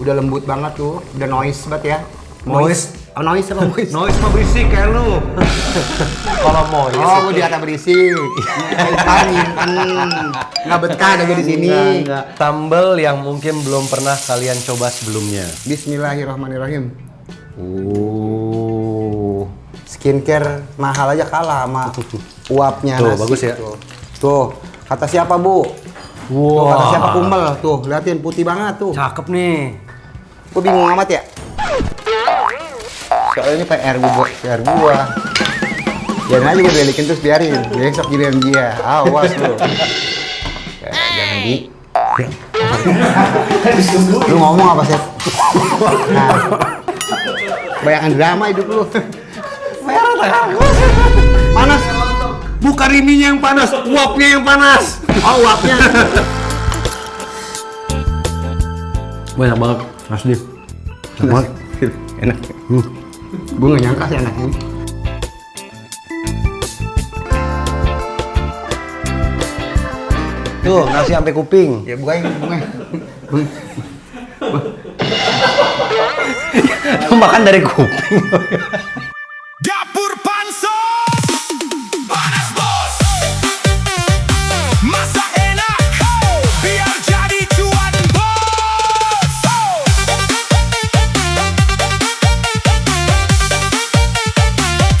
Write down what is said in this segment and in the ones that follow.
Udah lembut banget tuh, udah noise banget ya. Noise? Oh, noise apa noise? Noise mah berisik kayak lu. Kalau noise. Oh, gue di atas berisik. Kan nggak betah ada gue di sini. Enggak. Sambal yang mungkin belum pernah kalian coba sebelumnya. Bismillahirrahmanirrahim. Skincare mahal aja kalah sama uapnya. Tuh, nasi. bagus ya. Tuh, kata siapa Bu? Tuh, kata siapa Kumel? Tuh, liatin putih banget tuh. Cakep nih. Gue bingung amat ya. Soalnya ini PR gua. Jangan aja gue belikin terus biarin. Besok giliran dia. Awas lu. Jangan di. Lu ngomong apa sih? Nah, bayangkan drama hidup lu. Merah tangan gua. Panas. Bukan ininya yang panas, uapnya yang panas. Oh, uapnya. Banyak banget, asli. Banget. Enak. Gue gak nyangka sih enak ini. Tuh, nasi sampai kuping. Ya bukain. Lu makan dari kuping. Dapur Pansos, panas bos, masak enak, biar jadi cuan bos.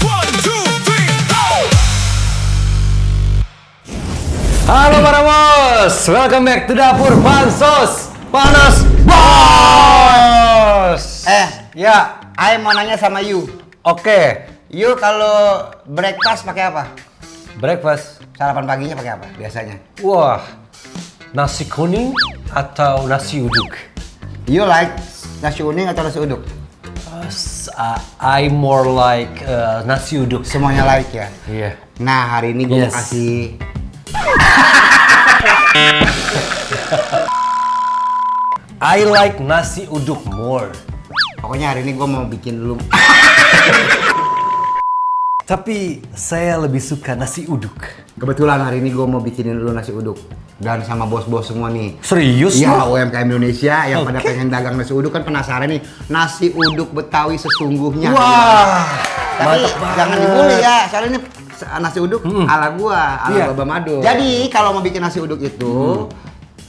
One, two, three, go. Halo para bos, welcome back to Dapur Pansos Panas Bos. Ya, I mau nanya sama you. Oke, You kalau breakfast pakai apa? breakfast. Sarapan paginya pakai apa biasanya? Wah, nasi kuning atau nasi uduk? You like nasi kuning atau nasi uduk? I more like nasi uduk. Semuanya like ya? Iya. Nah, hari ini gue Yes. mau kasih I like nasi uduk more. pokoknya hari ini gue mau bikin dulu. Tapi saya lebih suka nasi uduk. Kebetulan hari ini gue mau bikinin dulu nasi uduk. Dan sama bos-bos semua nih. Serius Iya, lo? UMKM Indonesia yang pada Oke. pengen dagang nasi uduk kan penasaran nih. Nasi uduk Betawi sesungguhnya. Wah, Tapi mantep banget. jangan dibully ya, soalnya ini nasi uduk ala gua, ala Iya. Baba Mado. Jadi kalau mau bikin nasi uduk itu,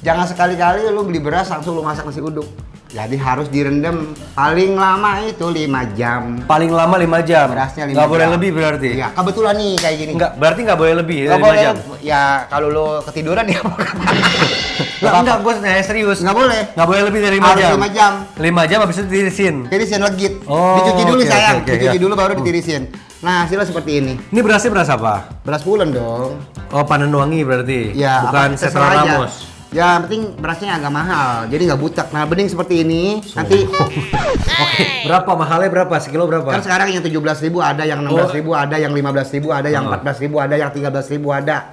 jangan sekali-kali lu beli beras langsung lu masak nasi uduk. Jadi harus direndam paling lama itu 5 jam. Paling lama 5 jam. Berasnya 5 Nggak boleh jam. lebih berarti? Iya, kebetulan nih kayak gini. Berarti nggak boleh lebih Nggak 5 boleh, jam? ya kalau lu ketiduran ya Enggak, gue serius. Nggak boleh. Nggak boleh lebih dari 5 Harus jam. 5 jam. 5 jam habis itu tirisin. Tirisin legit. Oh, Dicuci dulu oke, sayang, oke, dicuci ya. dulu baru ditirisin. Nah, hasilnya seperti ini. Ini berasnya beras apa? Beras pulen dong. Oh, Panen Wangi berarti? Ya, Bukan apa, Setra terserah aja. Ramos? Ya, yang penting berasnya agak mahal, jadi nggak butek. Nah, bening seperti ini, nanti Oke, berapa mahalnya berapa? Sekilo berapa? kan sekarang yang 17.000 ada, yang 16.000 ada, yang 15.000 ada, yang 14.000 ada, yang 13.000 ada.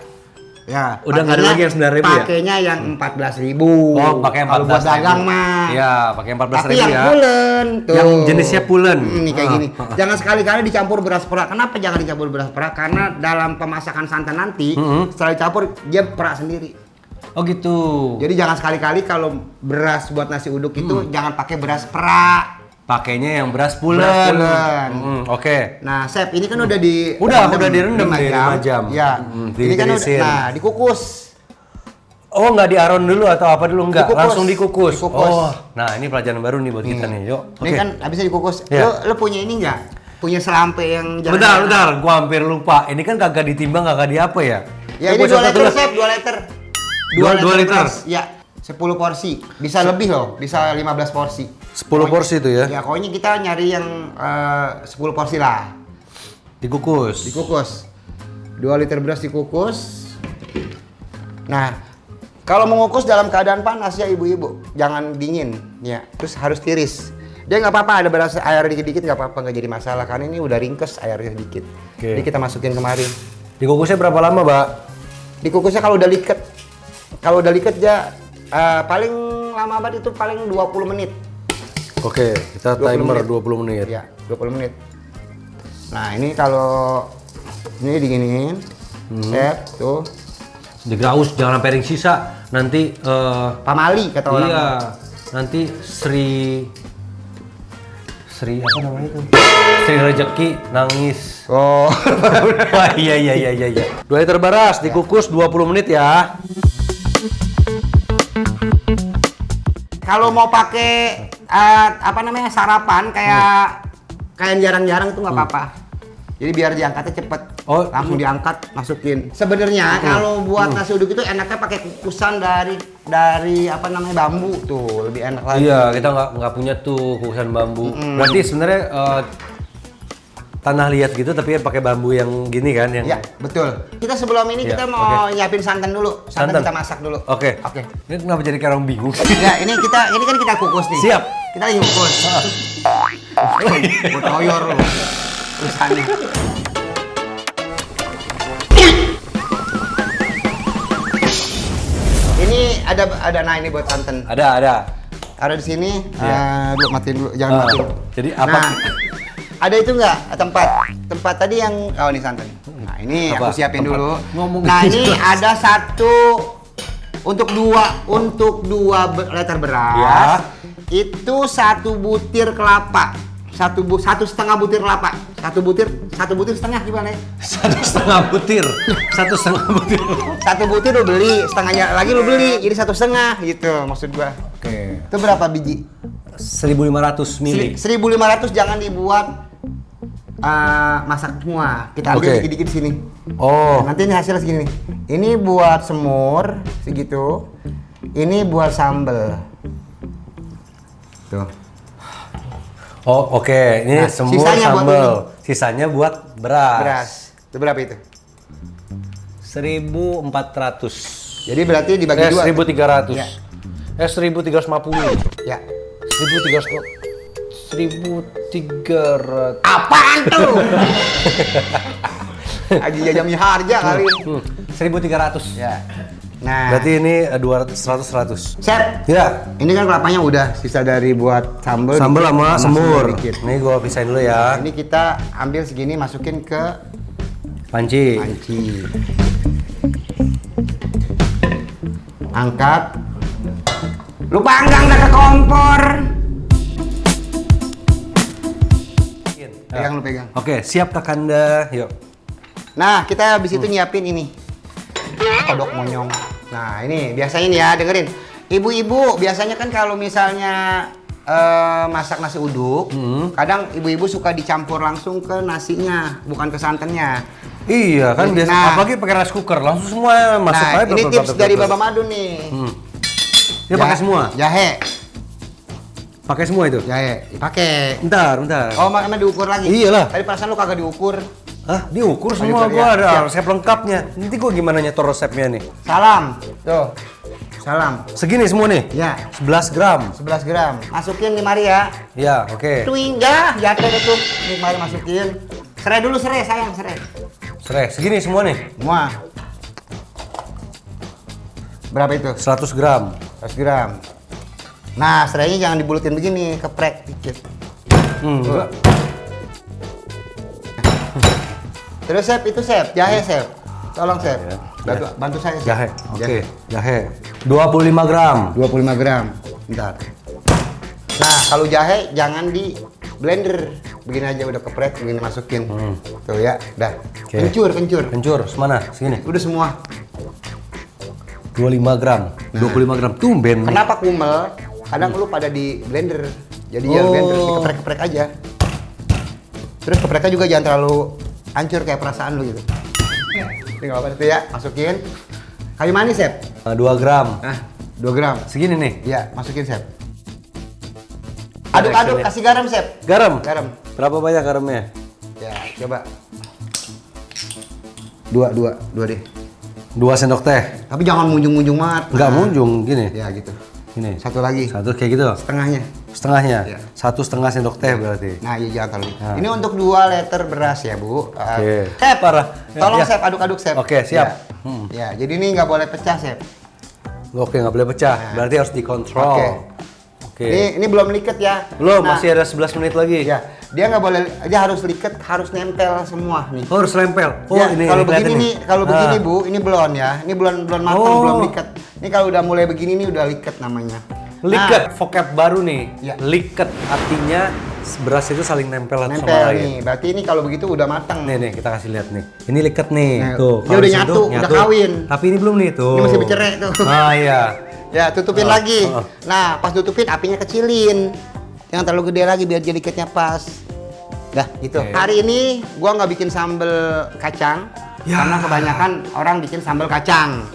Ya, Udah nggak ada pakainya- lagi yang 9.000 ya? Pakainya yang 14.000. Oh, pakai 14.000. Kalau buat dagang mah. Iya, pakai 14.000 Tapi yang ya. pulen tuh. Yang jenisnya pulen. Ini kayak Ah, gini. Jangan sekali-kali dicampur beras perak. Kenapa jangan dicampur beras perak? Karena dalam pemasakan santan nanti, setelah dicampur dia perak sendiri. Oh gitu. Jadi jangan sekali-kali kalau beras buat nasi uduk itu jangan pakai beras perak. Pakainya yang beras pulen. Beras pulen. Oke. Nah, Sep, ini kan udah di Udah direndam 5 nih, 5 jam. Ya. Ini kan udah, ditirisin. nah, dikukus. Oh, nggak diaron dulu atau apa dulu? Enggak, Dikukus. langsung dikukus. Dikukus. Oh, nah ini pelajaran baru nih buat kita nih, yuk. Ini kan habisnya dikukus. Iya. Lo punya ini enggak? Punya selampe yang Bentar, gua hampir lupa. Ini kan kagak ditimbang, kagak di apa ya? Ya Coba ini 2 coba liter, dulu. Sep, 2 liter. Dua liter? beras. Ya, 10 porsi. Bisa lebih loh, bisa 15 porsi. 10 porsi itu ya? Ya, pokoknya kita nyari yang 10 porsi lah. Dikukus. Dikukus. 2 liter beras dikukus. Nah, kalau mengukus dalam keadaan panas ya ibu-ibu, jangan dingin ya. Terus harus tiris. Dia nggak apa-apa ada beras air dikit-dikit nggak apa-apa, nggak jadi masalah karena ini udah ringkes airnya sedikit. Oke. Jadi kita masukin kemari. Dikukusnya berapa lama, Mbak? Dikukusnya kalau udah liket. Kalau udah liket ya paling lama banget itu paling 20 menit. Oke, kita 20 timer menit. 20 menit. Ya, 20 menit. Nah, ini kalau ini diginiin. Set tuh. Digraus, jangan sampai ring sisa. Nanti Pamali kata orang. iya. nanti Sri apa namanya itu? Sri Rezeki nangis. Oh. Wah, iya. 2 liter beras dikukus 20 menit ya. Kalau mau pakai apa namanya sarapan kayak yang jarang-jarang tuh nggak apa-apa. Jadi biar diangkatnya cepet. Oh, langsung diangkat, masukin. Sebenarnya kalau buat nasi uduk itu enaknya pakai kukusan dari apa namanya bambu tuh, lebih enak lagi. Iya, kita nggak punya tuh kukusan bambu. Berarti sebenarnya tanah liat gitu tapi pakai bambu yang gini kan yang. Ya, betul. Kita sebelum ini Ya, kita mau nyiapin santan dulu. Santan kita masak dulu. Oke. Ini kenapa jadi kayak orang bingung sih? Ya, ini kan kita kukus nih. Siap. Kita lagi kukus. Buat koyor lu. Urusannya. Ini ada nah ini buat santan. Ada. Ada di sini. Iya. Dulu matiin dulu, jangan matiin. Jadi apa? Nah, ada itu nggak tempat tadi yang ini santan. Nah ini Apa? aku siapin Tempat. dulu. Ngomong Nah ini jelas. ada untuk dua liter beras. Ya. Itu 1 butir kelapa. Satu setengah butir kelapa. Satu butir setengah gimana ya? 1,5 butir. 1,5 butir. 1 butir lu beli, setengahnya lagi lu beli. Jadi 1,5 gitu maksud gua. Oke. Itu berapa biji? 1.500 mili. 1.500 jangan dibuat masak semua. Kita ambil Oke. dikit-dikit di sini. Oh. Nanti ini hasilnya segini nih. Ini buat semur segitu. Ini buat sambel. Tuh. Oh, oke. Ini Nah, semur sisanya buat sambal. Sisanya buat beras. Beras. Itu berapa itu? 1.400. Jadi berarti dibagi dua. 1.300. Ya. 1.350. Ya. 1.300. Apaan tuh? Lagi jajami harga kali. 1.300. Ya. Nah. Berarti ini 100. Chef, Ya. ini kan kelapanya udah sisa dari buat sambal. Sambal dikit, sama semur. dikit. Nih gua pisahin dulu ya. Ini kita ambil segini masukin ke Panci. panci. Angkat. Lu panggang dah ke kompor. Pegang lu pegang. Oke, siap Kakanda. Yuk. Nah, kita habis itu nyiapin ini. Kodok monyong. Nah, ini biasanya nih ya, dengerin. Ibu-ibu biasanya kan kalau misalnya masak nasi uduk, kadang ibu-ibu suka dicampur langsung ke nasinya, bukan ke santannya. Iya kan biasa Nah. apalagi pakai rice cooker langsung semua masuk Nah, aja. ini tips dari Baba Madu nih. Dia pakai semua. Jahe, Pakai semua itu. jahe, pakai. Bentar. Oh, makanya diukur lagi. Iyalah. Tadi perasaan lu kagak diukur. Hah, diukur semua Diukur, gua ya. ada Siap. resep lengkapnya. Nanti gua gimana nyetor resepnya nih? Salam. Tuh. Salam. Segini semua nih. Ya, 11 gram. 11 gram. Masukin di mari ya. Ya, oke. Tuing dah, jatuh deh tuh. Ini mari masukin. Serai dulu, serai sayang, serai. Serai, segini semua nih. Semua. Berapa itu? 100 gram. 100 gram. Nah, serainya jangan dibulutin begini, keprek dikit. Enggak. Terus Chef, itu Chef, jahe Chef. Tolong Chef. Bantu saya Chef. Jahe. Oke, jahe. 25 gram. 25 gram. Bentar. Nah, kalau jahe jangan di blender. Begini aja udah keprek, begini masukin. Tuh ya, dah. Oke. Kencur. Kencur, semana? Segini. Udah semua. 25 gram. 25 gram. Tumben. Kenapa kumel? Kadang lu pada di blender. Jadi ya blender dikeprek-keprek aja. Terus kepreknya juga jangan terlalu hancur kayak perasaan lu gitu. Ini nggak apa-apa itu ya, masukin. Kayu manis, Chef. 2 gram. Nah, 2 gram. Segini nih. Ya, masukin, Chef. Aduk-aduk, kasih garam, Chef. Garam. Garam. Berapa banyak garamnya? Ya, coba. Dua deh. 2 sendok teh. Tapi jangan munjung-munjung banget. Enggak Nah, munjung gini. Ya, gitu. Gini. Satu lagi. Satu kayak gitu. Setengahnya. Setengahnya. Iya. 1,5 sendok teh berarti. Nah, iya jangan terlalu. Nah. Ini untuk 2 liter beras ya, Bu. Oke. Chef, Parah. tolong Ya. Chef, aduk-aduk Chef. Oke, siap. Ya, jadi ini nggak boleh pecah, Chef. Oke, nggak boleh pecah. Nah. Berarti harus dikontrol. Oke. Oke. Ini belum liket ya. Belum, Nah, masih ada 11 menit lagi. Ya, dia nggak boleh, dia harus liket, harus nempel semua nih. Oh, harus lempel. Oh, Ya, ini kalau kelihatan begini nih, kalau Ah. begini Bu, ini belum ya. Ini belum matang, Oh. belum liket. Ini kalau udah mulai begini nih udah liket namanya. Liket, vocab baru nih. Iya. Liket artinya beras itu saling nempel satu sama Nempel lain. nih. Berarti ini kalau begitu udah matang. Nih kita kasih lihat nih. Ini liket nih. Nah, Tuh. dia kalau udah disentuh, nyatu, udah kawin. Tapi ini belum nih tuh. Ini masih bercerai tuh. Ah iya. Ya, tutupin Oh, lagi. oh. Nah, pas tutupin apinya kecilin. Jangan terlalu gede lagi biar jadi liketnya pas. Dah, gitu. Oke. Hari ini gua nggak bikin sambal kacang Ya. karena kebanyakan orang bikin sambal kacang.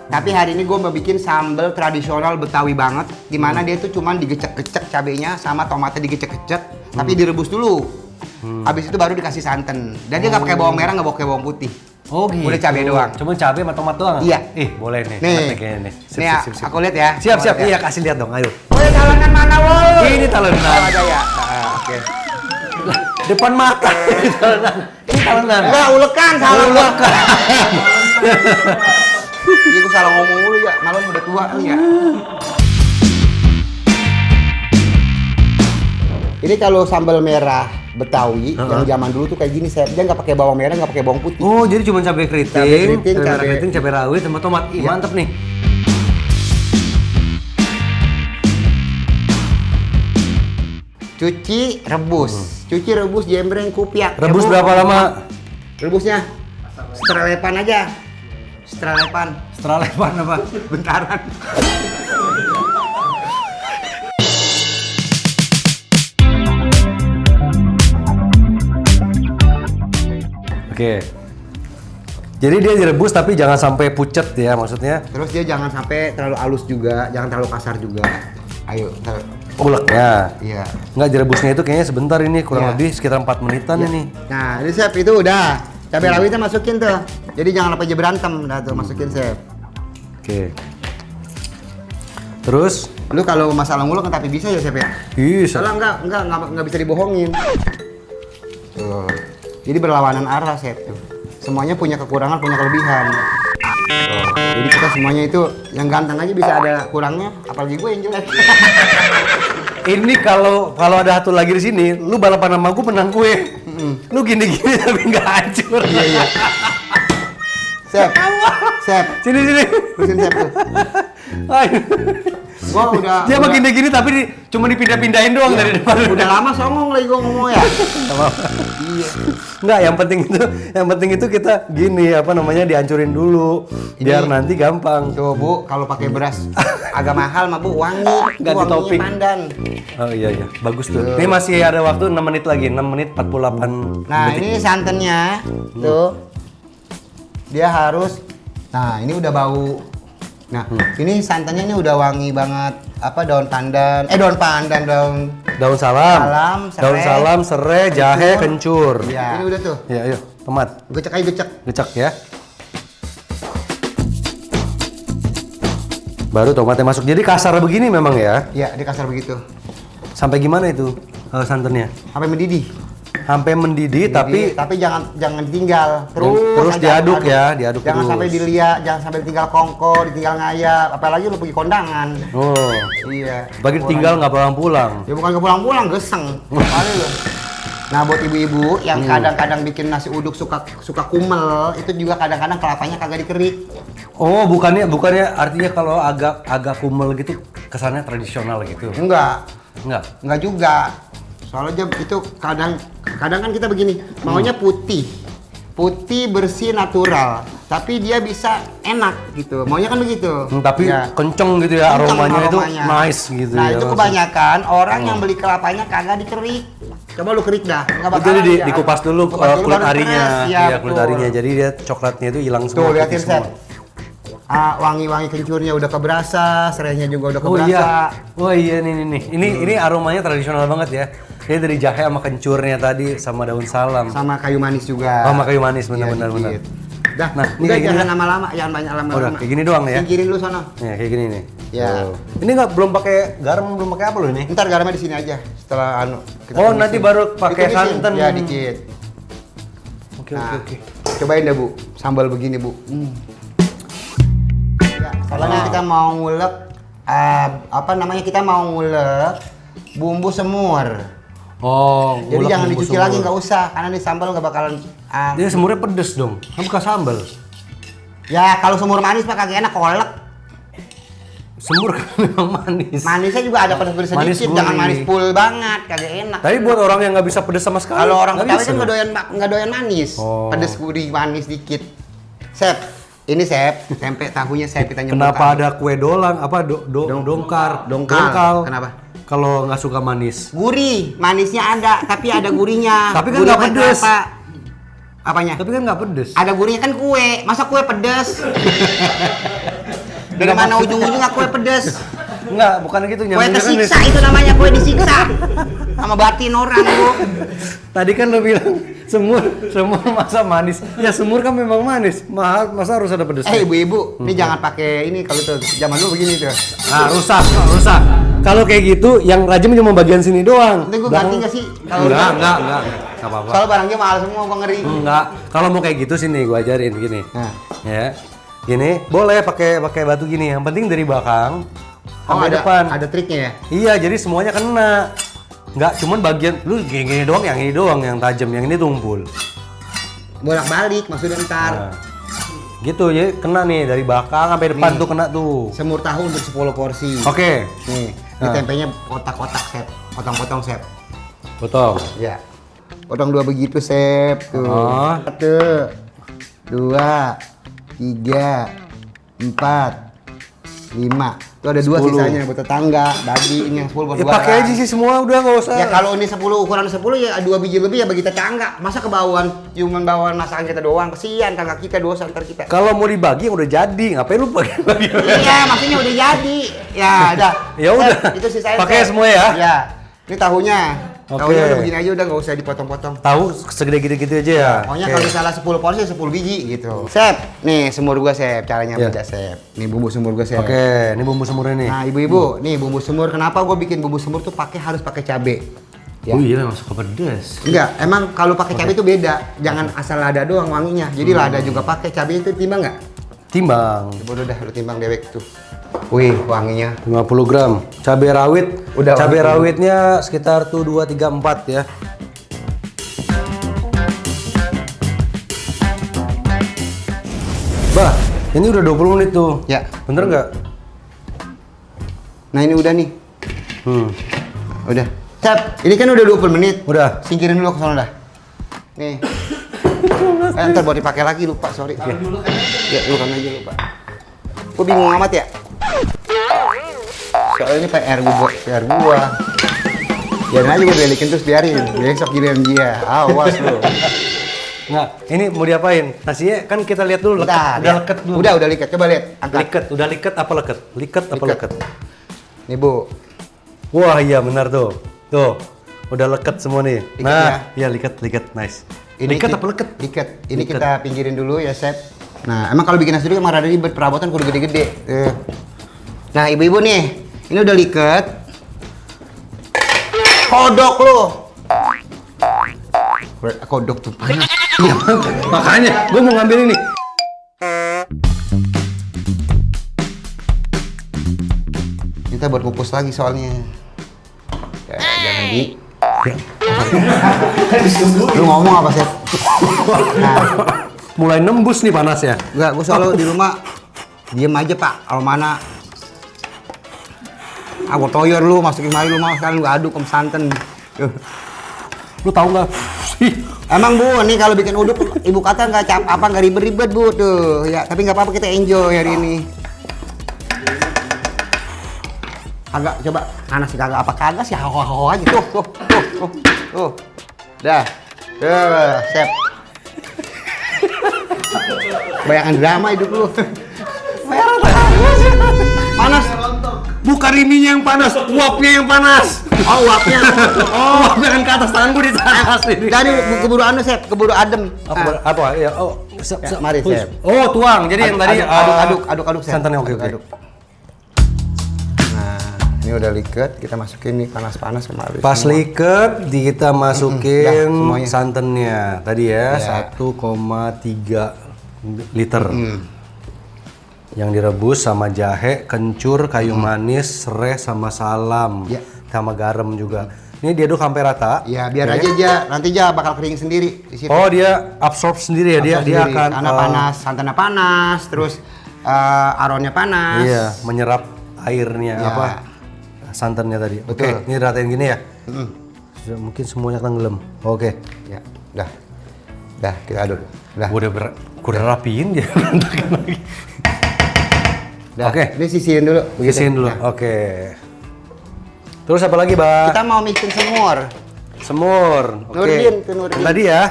Tapi hari ini gue mau bikin sambal tradisional Betawi banget, dimana dia tuh cuman digecek-gecek cabenya sama tomatnya digecek-gecek, tapi direbus dulu. Habis itu baru dikasih santan. Dan dia nggak pakai bawang merah, nggak pakai bawang putih. Oh gitu. Udah cabai doang. Cuma cabai sama tomat doang? Iya. Boleh nih. Nih. Tomatnya kayaknya nih. Nih ya, aku lihat ya. Siap. Aku lihat ya. Iya, kasih lihat dong. Ayo. Woi, talenan mana woi? Ini talenan. Oh, ada ya. Oke. Depan mata. Ini talenan. Ini talenan. Enggak, ulekan salah gua. Ulekan. Iya, gue salah ngomong mulu ya. Malam udah tua kali ya. Ini kalau sambal merah Betawi yang zaman dulu tuh kayak gini, saya dia nggak pakai bawang merah, nggak pakai bawang putih. Oh, jadi cuma cabai keriting, Cabai keriting, merah cabai- keriting, cabai rawit sama tomat. Ih, Iya. mantep nih. Cuci, rebus. Cuci, rebus, jembreng, kupiak. Rebus Ya, Bu. berapa lama? Rebusnya? Setrelepan aja. Setrelepan. Setelah lepan apa? Bentaran. Oke. Jadi dia direbus tapi jangan sampai pucet ya maksudnya. Terus dia jangan sampai terlalu halus juga, jangan terlalu kasar juga. Ayo, Uleknya. iya. Nggak, direbusnya itu kayaknya sebentar ini, kurang Iya. lebih sekitar 4 menitan Iya. ini. Nah, ini chef itu udah. Cabai rawitnya masukin tuh. Jadi jangan lupa aja berantem. Nah, tuh masukin chef. Oke. Terus? Lu kalau masalah ngulek tapi bisa ya chef ya? Bisa. Kalau enggak bisa dibohongin. Tuh. Jadi berlawanan arah chef tuh. Semuanya punya kekurangan, punya kelebihan. Tuh. Jadi kita semuanya itu yang ganteng aja bisa ada kurangnya, apalagi gue yang jelek. Ini kalau ada satu lagi di sini, lu balapan sama gue menang gue. Lu gini-gini tapi nggak hancur. Iya, iya. Chef. Chef. Sini. Terusin chef tuh. Ayo. Gua udah Dia mah gini-gini tapi cuma dipindah-pindahin doang dari depan. udah lama songong lagi gua ngomong ya. Iya. Enggak, yang penting itu kita gini apa namanya dihancurin dulu biar nanti gampang. Tuh Bu, kalau pakai beras agak mahal mah Bu, wangi. Ganti Wanginya topping. pandan. Oh iya, bagus tuh. Ini masih ada waktu 6 menit lagi, 6 menit 48 Nah, detik. ini santannya tuh. Dia harus. Nah, ini udah bau. Nah, ini santannya ini udah wangi banget. Apa daun pandan? Daun pandan, Daun salam, Salam, serai, daun salam, serai, jahe, kencur. Iya. Ini udah tuh. Ya, ayo, tomat, Gecek aja gecek. gecek ya. Baru tomatnya masuk. Jadi kasar begini memang ya. Iya, dia kasar begitu. Sampai gimana itu santannya? Sampai mendidih. Sampai mendidih tapi jangan ditinggal. Terus aja diaduk aduk. ya, diaduk Jangan terus. sampai dilihat, jangan sampai ditinggal kongko, ditinggal ngayap, apalagi lu pergi kondangan. oh, Iya. bagi tinggal nggak pulang-pulang. Ya bukan ke pulang-pulang, geseng. Kali lu. Nah, buat ibu-ibu yang kadang-kadang bikin nasi uduk suka kumel, itu juga kadang-kadang kelapanya kagak dikerik. Oh, bukannya artinya kalau agak kumel gitu kesannya tradisional gitu. Enggak Enggak. juga. Soalnya itu kadang kan kita begini, maunya putih. Putih, bersih, natural. Tapi dia bisa enak gitu. Maunya kan begitu. Tapi Ya. kenceng gitu ya Kenceng aromanya itu aromanya. nice gitu Nah, ya. itu langsung. kebanyakan orang yang beli kelapanya kagak dikerik. Coba lu kerik dah. Nggak Oh, bakalan jadi dia. dikupas dulu Kupas kulit baru arinya. keras. Iya, kulit betul. arinya. Jadi dia coklatnya itu hilang semua. Tuh, putih liatin semua. Sep. Wangi-wangi kencurnya udah keberasa, serainya juga udah Oh keberasa. iya. Oh iya nih. Ini aromanya tradisional banget ya. Ini dari jahe sama kencurnya tadi sama daun salam. Sama kayu manis juga. Oh, sama kayu manis Iya, benar. dikit. Dah, Nah, ini udah kayak gini jangan dah. lama-lama, jangan banyak lama-lama. Udah, kayak gini doang ya? Singkirin lu sono. Ya, kayak gini nih. Ya. Tuh. Ini nggak belum pakai garam, belum pakai apa loh ini? Ntar garamnya di sini aja setelah kita Oh, tumisin. nanti baru pakai Ditumisin. santan. Ya, dikit. Oke. Cobain deh, Bu. Sambal begini, Bu. Ya, soalnya kita mau ngulek kita mau ngulek bumbu semur. Oh, Jadi ngulek jangan bumbu dicuci lagi, semur. nggak usah, karena di sambal nggak bakalan. Dia semurnya pedes dong. Kan bukan sambal. Ya kalau semur manis mah kagak enak, kolek. Semur kan memang manis. Manisnya juga ada pedas-pedas Manis sedikit, jangan gurih. manis full banget, kagak enak. Tapi buat orang yang nggak bisa pedes sama sekali. Kalau orang nggak Betawi bisa. kan nggak doyan manis, Oh. pedas gurih manis dikit. Sep, ini Sep, tempe tahunya Sep kita nyebut. Kenapa ada kue dolang? Apa dongkal? Dongkal. Kenapa? Kalau nggak suka manis. Gurih, manisnya ada, tapi ada gurihnya. Tapi kan Gurih nggak apa? pedes. Apanya? Tapi kan nggak pedes. Ada gurihnya kan kue, masa kue pedes? Dari Nggak mana maksud- ujung-ujungnya kue pedes? Enggak, bukan gitu. Kue Nyambungnya kan kesiksa itu namanya, kue disiksa. Sama batin orang lu. Tadi kan lo bilang semur masa manis. Ya semur kan memang manis. Masa harus ada pedesnya? Ibu-ibu, ini jangan pakai ini kalau tuh zaman dulu begini tuh. Nah, rusak. Kalau kayak gitu, yang rajin cuma bagian sini doang. Nanti gue ganti nggak sih? Kalau Enggak apa-apa. soal barangnya mahal semua, gue ngeri. Enggak. Kalau mau kayak gitu sini gua ajarin gini. Nah. Ya. Gini, boleh pakai batu gini. Yang penting dari belakang sampai depan. Ada triknya ya? Iya, jadi semuanya kena. Enggak, cuman bagian lu gini doang, yang ini doang yang tajam, yang ini tumpul. Bolak-balik maksudnya ntar. Nah, gitu ya, kena nih dari belakang sampai depan Nih. tuh kena tuh. Semur tahu untuk 10 porsi. Oke. Nih, ini Nah. tempenya kotak-kotak, Sep. Potong-potong, Sep. Potong. Ya. Potong 2 begitu, Sep. Tuh. Oh. 1, 2, 3, 4, 5. Tuh ada 2 10. sisanya buat tetangga, daging yang 10 buat Ya dua pakai orang. aja sih semua, udah nggak usah. Ya kalau ini 10 ukuran 10 ya 2 biji lebih ya bagi tetangga. Masa kebauan cuman bawaan masakan kita doang, kesian tetangga kita dosa ntar kita. Kalau mau dibagi udah jadi, ngapain lu bagi-bagi? Iya, maksudnya udah jadi. Ya, udah. Ya udah. Itu sisanya. Pakai Sep. semua ya? Iya. Ini tahunya. Oke. Tahunya udah begini aja udah nggak usah dipotong-potong. Tahu segede gitu aja ya. Pokoknya Oke. kalau misalnya 10 porsi 10 biji gitu. Sep, nih semur gua Sep, caranya Iya. beda Sep. Nih bumbu semur gua Sep. Oke, ini bumbu semurnya nih. Nah, ibu-ibu, nih bumbu semur. Kenapa gua bikin bumbu semur tuh harus pakai cabe? Ya. Oh iya, memang suka pedes. Enggak, emang kalau pakai cabai itu beda. Jangan asal lada doang wanginya. Jadi lada juga pakai, cabai itu timbang nggak? Timbang. Coba udah lu timbang dewek tuh. Wih, wanginya. 50 gram. Cabai rawit. Udah, Cabai wangi. rawitnya sekitar tuh 2, 3, 4 ya. Bah, ini udah 20 menit tuh. Ya. Bener nggak? Nah, ini udah nih. Hmm. Udah. Sep, ini kan udah 20 menit. Udah. Singkirin dulu ke sana dah. Nih. Ntar buat dipakai lagi lupa, sorry. Ya, lu kan aja lupa. Gua bingung amat ya. Soalnya ini PR gua. Biarin aja gua belikin terus biarin. Besok giliran dia. Awas lu. Nggak, ini mau diapain? Nasinya kan kita lihat dulu. Bentar, Udah ya. leket dulu. Udah liket. Coba lihat. Angkat. Liket, udah liket apa leket? Liket apa Liket. leket? Nih, Bu. Wah iya benar tuh. Tuh, udah leket semua nih. Liket Nah, iya liket, nice. Liket apa leket? Liket. Ini Liket. kita pinggirin dulu ya, Sep. Nah, emang kalau bikin nasi dulu emang rada ribet, perabotan kudu gede-gede. Nah, ibu-ibu nih, ini udah liket. Kodok lu. Kodok tuh panas. Iya, makanya gue mau ngambil ini. Kita buat kukus lagi soalnya. Ya, jangan di. Lu ngomong apa, Sep? Nah, Mulai nembus nih panas ya. enggak, gua selalu di rumah diem aja, Pak. Kalau mana aku toyor lu masukin mari lu mau sekarang lu aduk sama santan. Lu tahu nggak? Emang Bu, nih kalau bikin uduk ibu kata nggak ribet-ribet Bu tuh. Ya, tapi nggak apa-apa kita enjoy hari ini. Agak coba panas sih kagak apa kagak sih haho aja tuh. Dah. Sep. Bayangkan drama hidup lu. Panas. Bukan ininya yang panas, uapnya yang panas. Oh, uapnya. Oh, uapnya kan ke atas tangan gue di atas ini. Jadi keburu anu Sep, keburu adem. Apa? Nah, Apa? Ya, oh, Ya, mari, Sep. Oh, tuang. Jadi yang tadi aduk Sep. santannya oke. Aduk. Nah, ini udah liket, kita masukin nih panas-panas kemarin. Pas liket, kita masukin Dah, semuanya. santannya. Tadi ya, Ya. 1,3 liter. Yang direbus sama jahe, kencur, kayu manis, serai sama salam. Ya. Sama garam juga. Ini diaduk sampai rata. Ya, biar aja nanti bakal kering sendiri di situ. Oh, dia absorb sendiri ya. Dia Sendiri. akan Karena panas, santannya panas, terus aronnya panas. Iya, menyerap airnya Ya. apa santannya tadi. Oke, Betul. ini ratain gini ya. Mm. Sudah, mungkin semuanya tenggelam. Oke. Ya, udah. Udah, kita aduk. Udah. Gua udah rapiin dia berantakan lagi. Udah. Oke. Ini sisihin dulu. begitu. Sisihin dulu. Nah, Oke. Terus apa lagi, Mbak? kita mau mixin semur. Semur. Oke. Nurdin, ke Nurdin. Yang tadi ya.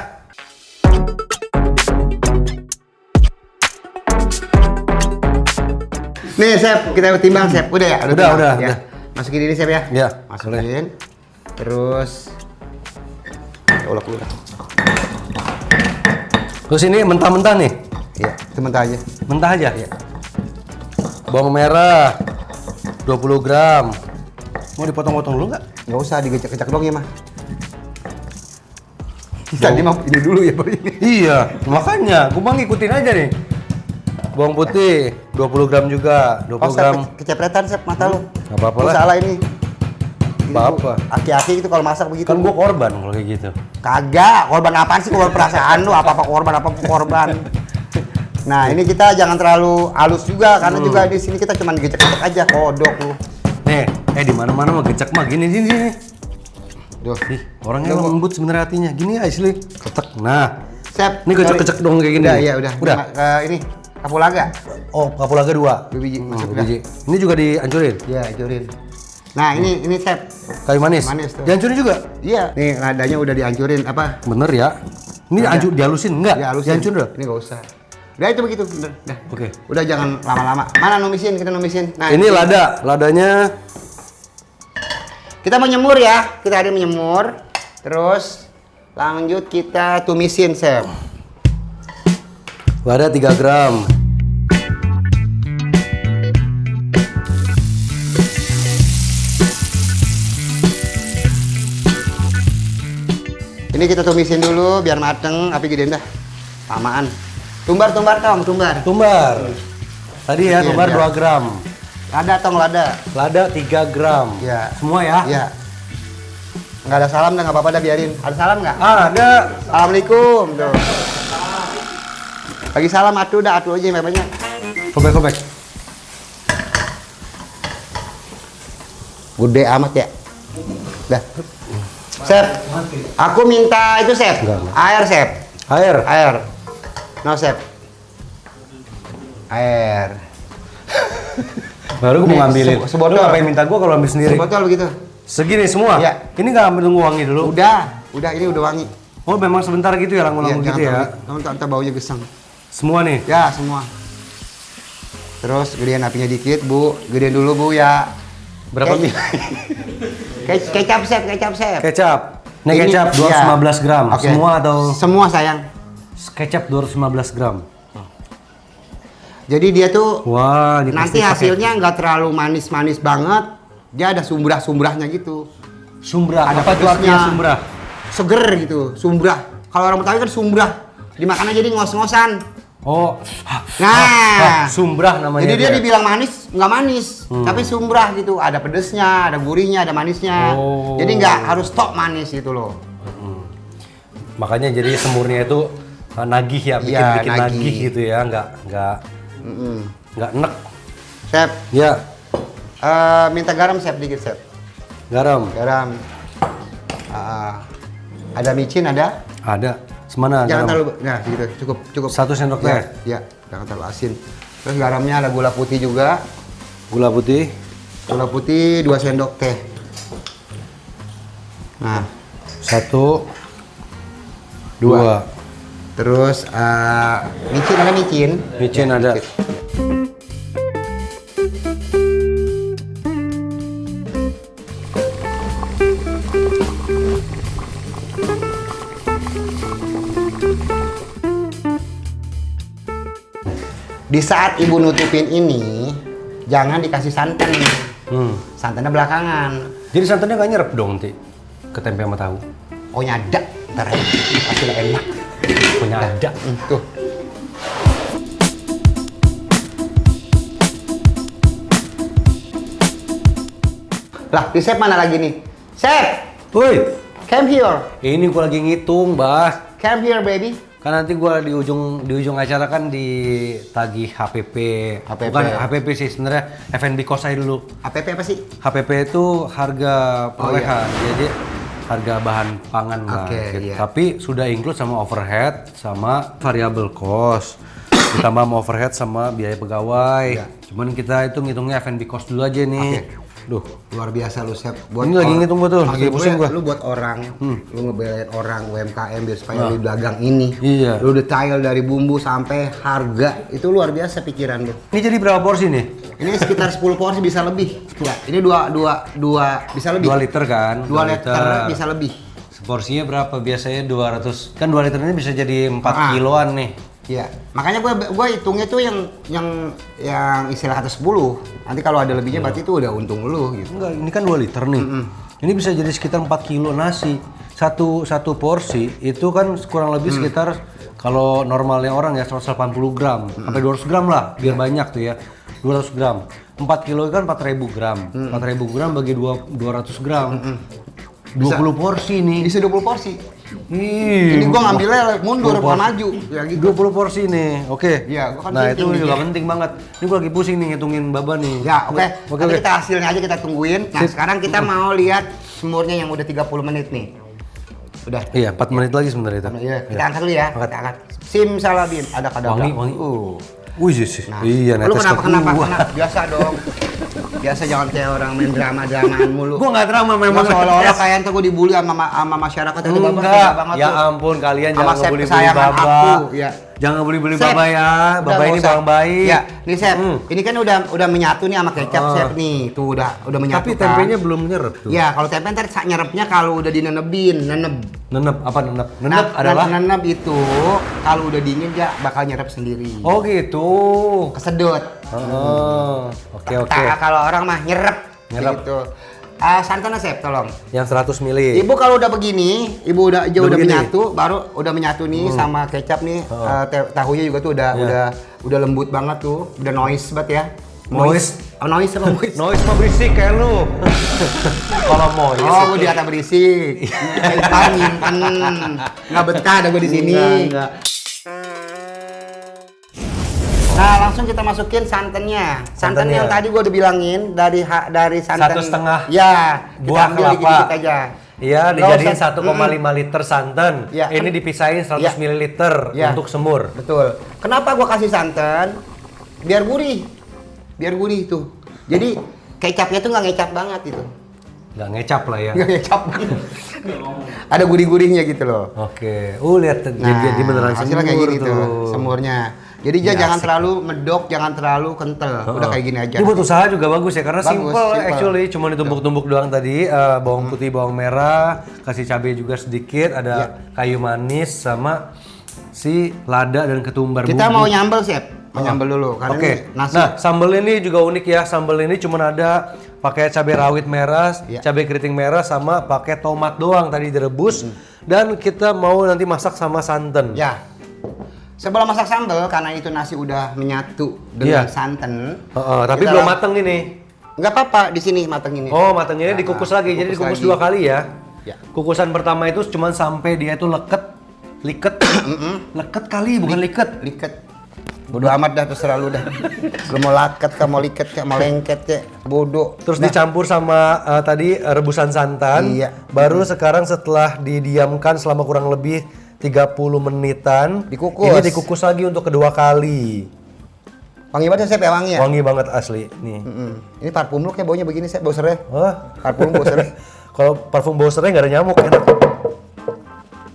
Nih, Chef, kita timbang, Chef. Udah ya? Udah, timbang, udah, ya. udah. Masukin ini, Chef ya? Ya, Masukin. Terus ulek dulu. Terus ini mentah-mentah nih. Iya, itu mentah aja. Mentah aja. Iya. Bawang merah 20 gram. Mau dipotong-potong dulu nggak? Nggak usah digecek-gecek dong ya, mah. Tadi mah ini dulu ya, Bang. Iya, makanya gua mah ngikutin aja nih. Bawang putih 20 gram juga, 20 Oh, gram. Chef, kecepretan, Chef, mata lu. Nggak apa-apa Lu lah. salah ini. Apa-apa. Aki-aki itu kalau masak begitu. Kan gua korban kalau kayak gitu. Kagak, korban apaan sih? Korban perasaan lu, apa-apa korban. Nah, ini kita jangan terlalu halus juga karena juga di sini kita cuma gecek-gecek aja, kodok lu. Nih, di mana-mana mah gecek mah gini sini. Duh. Ih, orangnya emang lembut sebenarnya hatinya. Gini asli. Ketek. Nah, Chef, ini gecek-gecek dong kayak gini. Udah, iya udah. Udah. Ini kapulaga. Oh, kapulaga 2. 2 biji, Oh, masuk 2 dah. biji. Ini juga dihancurin. Iya, hancurin. Nah, ini Chef. Kayu manis. Manis tuh. Dihancurin juga. Iya. Nih, ladanya udah dihancurin apa? Bener ya. Ini dihalusin enggak? Dihalusin. Dihancurin udah. Ini nggak usah. Udah itu begitu, bener. Dah. Oke. Udah jangan lama-lama. Mana numisin? Kita numisin. Nah, Ini ladanya kita menyemur ya. Kita ada menyemur. Terus lanjut kita tumisin, Chef. lada 3 gram. Ini kita tumisin dulu biar mateng, api gedein dah. Lamaan. Tumbar Tom, tumbar. Tumbar. Tadi ya, Iya, tumbar iya. 2 gram. Lada Tong, lada. Lada 3 gram. Iya. Semua ya? Iya. Nggak ada salam dah, nggak apa-apa dah, biarin. Ada salam nggak? Ada. Assalamualaikum. Tuh. Lagi salam atuh dah, atuh aja yang banyak. Kobek-kobek. Gede amat ya. Dah. Chef, aku minta itu, Chef. Enggak. Air, Chef. Air. Air. No, Chef. Air. Baru gue Nih, mau ngambilin. sebotol. Lu ngapain minta gua kalau ambil sendiri? Sebotol begitu. Segini semua? Iya. Ini nggak ambil nunggu wangi dulu? Udah ini udah wangi. Oh, memang sebentar gitu ya, langgung-langgung gitu ya? Kamu tak baunya gesang. Semua nih? Ya, semua. Terus gedein apinya dikit, Bu. Gedein dulu, Bu, ya. Berapa Ke- mie? Kecap, Chef, kecap, Chef. Kecap. Ini Ini- kecap 215 iya. gram. Oke. Semua atau Semua, sayang. kecap 215 gram? Jadi dia tuh Wah, ini nanti pasti pakai hasilnya nggak terlalu manis-manis banget. Dia ada sumbrah-sumbrahnya gitu. sumbrah. Ada Apa itu artinya pedasnya. sumbrah? Seger gitu, sumbrah. Kalau orang Betawi kan sumbrah. Dimakannya jadi ngos-ngosan. Oh, Nah, sumbrah namanya. jadi dia dibilang manis, nggak manis, tapi sumbrah gitu. Ada pedesnya, ada gurihnya, ada manisnya. Oh. Jadi nggak harus tok manis gitu loh. Makanya jadi semurnya itu nagih ya, bikin Iya, nagih. nagih gitu ya, Mm-mm. nggak enek. Chef, Ya, minta garam, Chef, dikit, Chef. garam Garam. Ada micin, ada. ada. Semana Jangan garam? terlalu, nah gitu, cukup. 1 sendok Ya, teh. ya, jangan terlalu asin. Terus garamnya ada gula putih juga. Gula putih. Gula putih 2 sendok teh. Nah, 1, Dua. 2. terus micin, ada micin. Micin Ya, ada. dikit. Di saat ibu nutupin ini, jangan dikasih santan. Santannya belakangan. Jadi santannya nggak nyerap dong nanti ke tempe sama tahu. Pokoknya ada, ntar ya. Pasti enak. Punya ada. Tuh. Lah, di Chef mana lagi nih? Chef, Woi, come here. ini gua lagi ngitung, Bah. Come here, baby. Kan nanti gua di ujung acara kan ditagih HPP. Bukan HPP sih sebenarnya, F&B cost aja dulu. APP apa sih? HPP itu harga perolehan, jadi harga bahan pangan lah. Oke, gitu. iya. Tapi sudah include sama overhead sama variable cost. Ditambah sama overhead sama biaya pegawai. Iya. Cuman kita itu ngitungnya F&B cost dulu aja nih. Duh, Luar biasa lu, Sep. Ini lagi ngitung gua tuh, lagi Maksud pusing gue, gua. Lu buat orang, lu ngebelain orang UMKM biar supaya lu dagang ini. Iya. Lu detail dari bumbu sampai harga. Itu luar biasa pikiran lu. ini jadi berapa porsi nih? Ini sekitar 10 porsi bisa lebih. Ya, ini dua bisa lebih. 2 liter kan? 2 liter bisa lebih. Porsinya berapa? Biasanya 200. Kan 2 liter ini bisa jadi 4 Ah. kiloan nih. Iya. Makanya gue hitungnya tuh yang istilah kata 10. Nanti kalau ada lebihnya berarti itu udah untung lu gitu. Enggak, ini kan 2 liter nih. Ini bisa jadi sekitar 4 kilo nasi. Satu porsi itu kan kurang lebih sekitar kalau normalnya orang ya 180 gram sampai 200 gram lah biar banyak tuh ya. 200 gram. 4 kilo kan 4.000 gram. 4.000 gram bagi 200 gram. 20 porsi nih. Bisa 20 porsi. Ih, Ini gua ngambilnya mundur 20 bukan porsi. maju. Ya gitu. 20 porsi nih, oke. Iya, gua kan nah thinking itu nih, juga ya. penting banget. Ini gua lagi pusing nih ngitungin baba nih. Ya, oke. Oke, Nanti oke. kita hasilnya aja kita tungguin. Nah, Sip. sekarang kita mau lihat semurnya yang udah 30 menit nih. Udah. Iya, 4 menit lagi sebenarnya itu. Iya, kita angkat dulu ya. Kita angkat. Simsalabim, ada kadabra. Wangi. Wih sih. Nah, Iya, lu netes ke kenapa? gua. Biasa dong. Biasa jangan kayak orang main drama-dramaan mulu. Gua nggak drama memang. Gua seolah-olah kayak ente gua dibully sama masyarakat itu Bapak Enggak. tega banget Ya tuh. ampun kalian Sama jangan Sep bully-bully kesayangan baba. aku, ya. Jangan bully-bully Sep, baba ya. udah, Baba nggak ini usah. orang baik. Ya, nih Sep, Hmm. ini kan udah menyatu nih sama kecap Sep nih. Tuh udah menyatu Tapi kan. tempenya belum nyerep tuh. Ya, kalau tempe ntar nyerepnya kalau udah dinenebin, neneb. Nenep apa nenep? Nenep Nah, adalah. neneb itu kalau udah dingin dia bakal nyerap sendiri. Oh gitu. Kesedot. Oh, oke. Kalau orang mah nyerep. Nyerep. Gitu. Santannya Sep, tolong. Yang 100 mili. Ibu kalau udah begini, ibu udah begini? menyatu, baru udah menyatu nih sama kecap nih. Tahunya juga tuh udah lembut banget tuh, udah noise banget ya. Noise? Oh, noise apa noise? Noise mah berisik kayak lu. Kalau mau Oh, gue di kata berisik. Angin, nggak betah ada gue di sini. Enggak. Nah, langsung kita masukin santannya. Santan Santannya. yang tadi gue udah bilangin dari santan. 1,5 Ya, kita buah ambil kelapa. dikit-dikit aja. Iya, Nggak dijadiin usah. 1,5 liter santan. Iya, Ini kan- dipisahin 100 Iya. ml Iya. untuk semur. Betul. Kenapa gua kasih santan? Biar gurih. Biar gurih tuh. Jadi kecapnya tuh nggak ngecap banget gitu. Nggak ngecap lah ya. Nggak ngecap banget. Ada gurih-gurihnya gitu loh. Oke. Lihat Nah, jadi beneran hasilnya semur kayak gini tuh. tuh, semurnya. Jadi dia Iya, jangan asik. terlalu medok, jangan terlalu kental. Udah kayak gini aja. Ini buat usaha juga bagus ya, karena Bagus, simple simple. actually, cuma ditumbuk-tumbuk doang tadi, bawang putih, bawang merah, kasih cabai juga sedikit, Iya. ada kayu manis sama si lada dan ketumbar Kita bumbu. mau nyambel, Sep. Mau nyambel dulu karena Oke. ini nasi. Nah, sambal ini juga unik ya. Sambal ini cuma ada pakai cabai rawit merah, Iya. cabai keriting merah sama pakai tomat doang tadi direbus. Dan kita mau nanti masak sama santan. Ya. Sebelum masak sambal karena itu nasi udah menyatu dengan Iya. santan. Tapi kita belum lang- mateng ini. Nggak apa-apa di sini mateng ini. Oh, matengnya dikukus lagi. Jadi dikukus dikukus lagi. 2 kali ya. Ya. Kukusan pertama itu cuma sampai dia itu liket. Leket kali, bukan liket. Liket. Bodoh amat dah terserah lu dah. Lu mau laket kah, mau liket kah, mau lengket kah, bodoh. Terus dicampur sama tadi rebusan santan. Iya. Baru sekarang setelah didiamkan selama kurang lebih 30 menitan, Dikukus. ini dikukus lagi untuk kedua kali. Wangi banget Sep ya, wangi ya? Wangi banget asli. Nih. Ini parfum lu kayak baunya begini Sep, bau serai. Wah, Parfum bau serai. kalau parfum bau serai nggak ada nyamuk enak.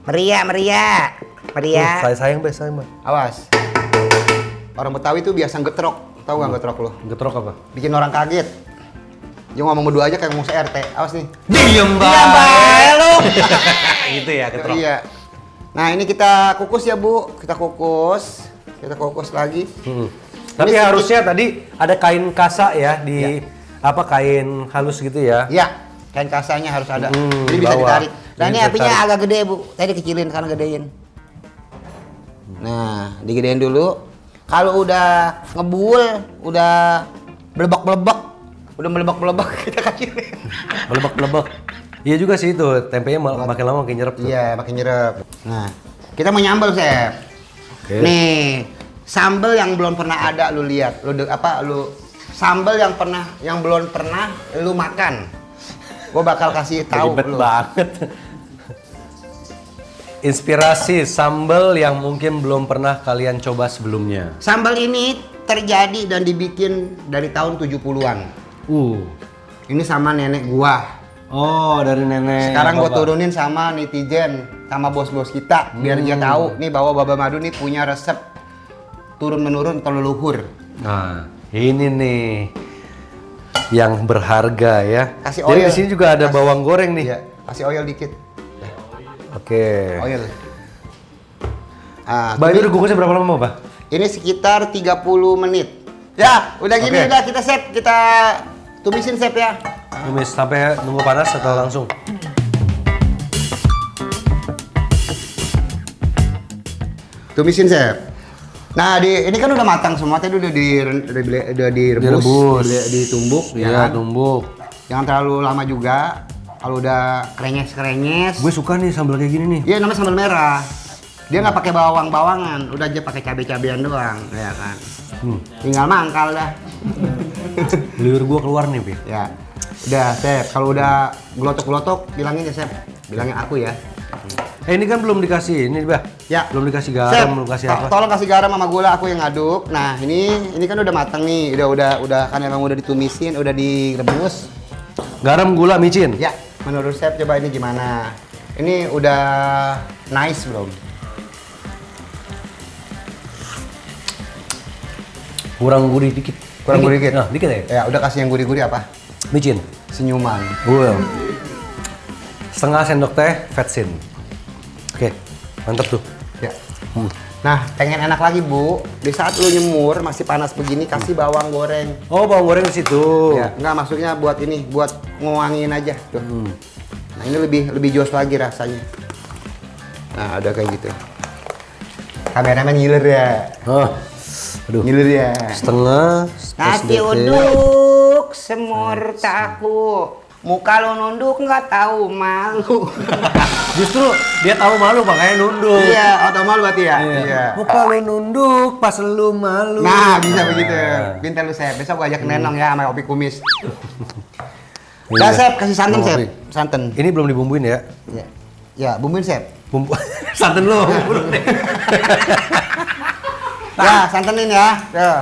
Meriah. Sayang Bes, sayang Bes. Awas. Orang Betawi tuh biasa getrok. Tahu nggak getrok lu? Getrok apa? Bikin orang kaget. Dia ngomong berdua aja kayak ngomong RT. Awas nih. Diem bae lu. Gitu ya, getrok. Iya. Nah, ini kita kukus ya, Bu. Kita kukus. Kita kukus lagi. Tapi Ini harusnya tadi ada kain kasa ya di apa kain halus gitu ya. Iya, kain kasanya harus ada. Hmm, Jadi di bisa bawah. ditarik. Dan Jadi ini bisa apinya tarik. agak gede, Bu. Tadi kecilin karena gedein. Nah, digedein dulu. Kalau udah ngebul, udah belebek-belebek, udah melebek-belebek kita kecilin. Belebek-belebek. Iya juga sih itu, tempenya makin lama makin nyerep tuh. Iya, makin nyerep. Nah, Kita mau nyambel, Chef. Oke. Nih, sambel yang belum pernah ada lu lihat. Sambel yang belum pernah lu makan. Gua bakal kasih tahu Ribet lu. banget. Inspirasi sambal yang mungkin belum pernah kalian coba sebelumnya. Sambal ini terjadi dan dibikin dari tahun 70-an. Ini sama nenek gua. Oh, dari nenek. Sekarang gua bapak. turunin sama netizen, sama bos-bos kita biar dia tahu nih bahwa Baba Madu nih punya resep turun menurun atau leluhur. Nah, ini nih yang berharga ya. Kasih Jadi oil. di sini juga ada bawang goreng nih. Iya, kasih oil dikit. Oke. Oil. Ah, Mbak, ini udah kukusnya berapa lama, Pak? ini sekitar 30 menit. Ya, udah gini Oke. udah kita Chef, kita tumisin Chef ya. Tumis sampai nunggu panas atau langsung? Tumisin Chef. Nah, ini kan udah matang semua, tadi udah direbus, ditumbuk, ya Iya, kan? tumbuk. Jangan terlalu lama juga. Kalau udah krenyes-krenyes. Gue suka nih sambal kayak gini nih. Iya, namanya sambal merah. Dia nggak pakai bawang-bawangan, udah aja pakai cabai-cabean doang, ya kan. Tinggal mangkal dah. Liur gua keluar nih, Pi. Ya. Udah, Chef. Kalau udah gelotok-gelotok, bilangin ya, Chef. Bilangin aku ya. Ini kan belum dikasih ini, Bah. Ya. Belum dikasih Chef, garam, belum kasih apa. tolong kasih garam sama gula, aku yang ngaduk. Nah, ini kan udah matang nih. Udah kan emang udah ditumisin, udah direbus. Garam, gula, micin. Ya, menurut Chef coba ini gimana? Ini udah nice belum? Kurang gurih dikit. Kurang gurih dikit? Nah, dikit ya. Ya, udah kasih yang gurih-gurih apa? Micin. Senyuman. Setengah sendok teh vetsin. Oke, mantap tuh. Ya. Nah, pengen enak lagi, Bu. Di saat lu nyemur masih panas begini, kasih bawang goreng. Oh, bawang goreng di situ. Ya, enggak maksudnya buat ini, buat ngewangin aja tuh. Nah, ini lebih jos lagi rasanya. Nah, ada kayak gitu. Kameramen ngiler ya. Oh, aduh. Ngiler ya. Setengah. Nasi uduk semur tahu. Muka lo nunduk nggak tahu malu. Justru dia tahu malu makanya nunduk. Iya, atau malu berarti ya? Iya. Muka lu nunduk pas lu malu. Nah, bisa begitu. Nah. Pintar lu, Chef. Besok gua ajak nenong ya sama Opi Kumis. Udah, Chef, kasih santan, Chef. Opi. Santan. Ini belum dibumbuin ya? Ya. Ya, bumbuin, Chef. Bumbu santan lu. Ya, santenin ya. Tuh.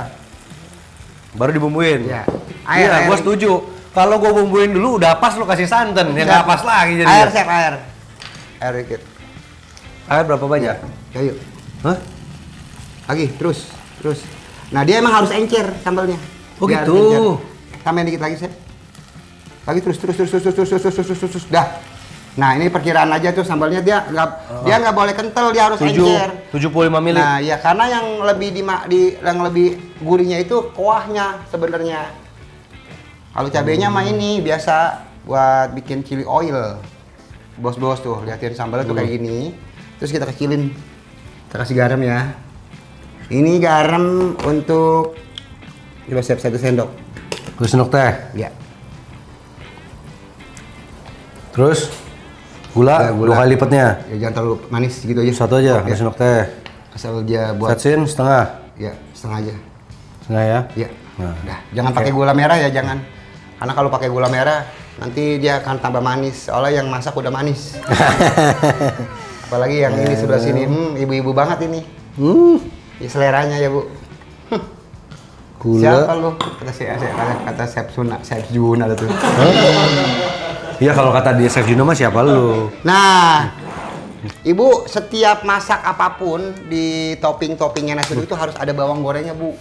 Baru dibumbuin. Ya. Iya, gua setuju. Kalau gua bumbuin dulu udah pas lu kasih santan, ya nggak pas lagi jadi. Air, Chef, air. Air dikit. Air berapa banyak? Ya, yuk. Hah? Lagi, terus. Nah, dia emang harus encer sambalnya. Oh, Dia harus gitu. encer. Tambahin dikit lagi, Chef. Lagi terus. Dah. Nah, ini perkiraan aja tuh sambalnya dia nggak boleh kental, dia harus encer. 75 mili. Nah, ya karena yang lebih gurihnya itu kuahnya sebenarnya. Kalau cabenya mah ini biasa buat bikin chili oil. Bos-bos tuh, liatin sambalnya tuh kayak gini. Terus kita kecilin. Kita kasih garam ya. Ini garam untuk coba Chef 1 sendok. 2 sendok teh. Ya. Terus gula, Ya, gula. 2 kali lipatnya. Ya jangan terlalu manis gitu aja. Satu aja, 2 Ya. sendok teh. Asal dia buat Vetsin setengah. ya setengah aja. Setengah ya. Iya. Nah. Nah, jangan pakai gula merah ya, jangan. Karena kalau pakai gula merah nanti dia akan tambah manis. Soalnya yang masak udah manis. Apalagi yang ini sebelah sini, ibu-ibu banget ini. Ya, seleranya ya, Bu. Gula. Siapa lu? Kata Chef Juna tuh. Iya, kalau kata dia Chef Juno mah siapa lu? Nah, Ibu setiap masak apapun di topping-toppingnya nasi uduk itu harus ada bawang gorengnya, Bu.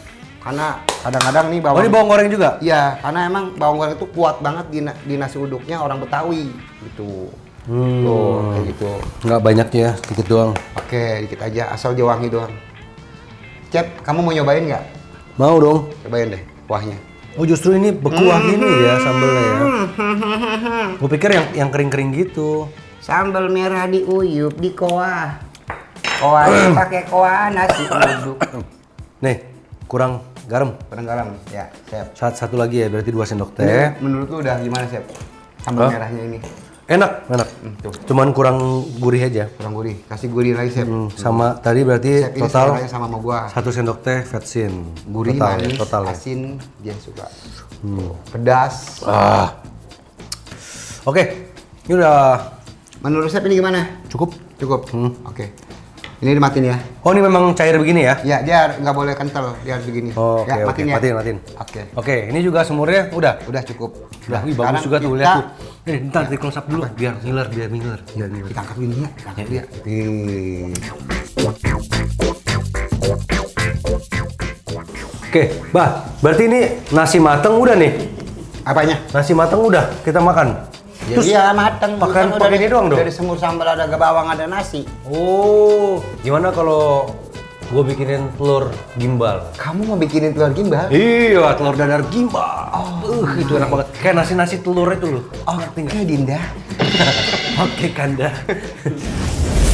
Karena kadang-kadang nih Oh, ini bawang goreng juga? Iya, karena emang bawang goreng itu kuat banget di nasi uduknya orang Betawi gitu. Tuh, kayak gitu. Nggak banyak ya, sedikit doang. Oke, dikit aja, asal dia wangi doang. Cep, kamu mau nyobain nggak? Mau dong. Cobain deh kuahnya. Oh, justru ini berkuah gini ya sambelnya ya. Gue pikir yang kering-kering gitu. Sambal merah diuyup di koah. Koah pakai koah nasi uduk. Nih, kurang garam. Kurang garam, ya, Chef. Satu lagi ya, berarti 2 sendok teh. Ini menurut lu udah gimana, Chef? Sambal Hah? merahnya ini. Enak, enak. Tuh. Cuman kurang gurih aja. Kurang gurih. Kasih gurih lagi, Chef. Sama tadi berarti Chef ini total seleranya sama gua. 1 sendok teh vetsin. Gurih, total, manis, total ya. asin, dia suka. Pedas. Oke, ini udah Menurut Chef ini gimana? cukup. Cukup? Oke. Ini dimatiin ya? Oh, ini memang cair begini ya? Ya, dia nggak boleh kental, dia harus begini. Oh, oke, ya, oke. matiin ya? Matiin. Oke. Oke, ini juga semurnya udah. Udah cukup. Udah, wih, bagus juga tuh, lihat tuh. Nih, ntar di close up dulu, biar ngiler, biar ngiler. Kita angkat dulu ya, kita angkat dulu ya. Oke, Bah, berarti ini nasi mateng udah nih. Apanya? Nasi mateng udah, kita makan. Ya, iya mateng. pakai Bukan ini doang dong? Dari semur sambal ada bawang ada nasi. Oh, gimana kalau gue bikinin telur gimbal? Kamu mau bikinin telur gimbal? Iya, telur dadar gimbal. Itu enak banget. Kayak nasi-nasi telur itu loh. Ngerti nggak? Oke, Dinda. Oke, Kanda.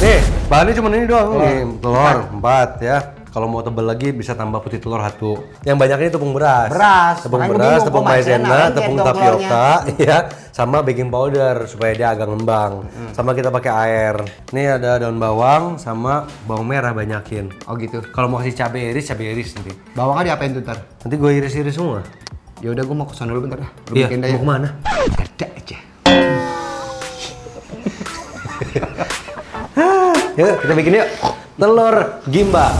Nih, bahannya cuma ini doang. Nih, telur 4 ya. Kalau mau tebel lagi bisa tambah putih telur 1. Yang banyak ini tepung beras. Beras. Tepung Makanya beras, bingung, tepung kok maizena, maizena, lengket tepung dong tapioka, ya, sama baking powder supaya dia agak ngembang. Sama kita pakai air. Nih ada daun bawang sama bawang merah banyakin. Oh gitu. Kalau mau kasih cabai iris nanti. Bawangnya diapain tuh ntar? Nanti gue iris-iris semua. Ya udah, gua mau kesana dulu bentar dah. Lu Iya, bikin dah ya. mau kemana? Ada aja. Yuk, kita bikin yuk. Telur gimbal.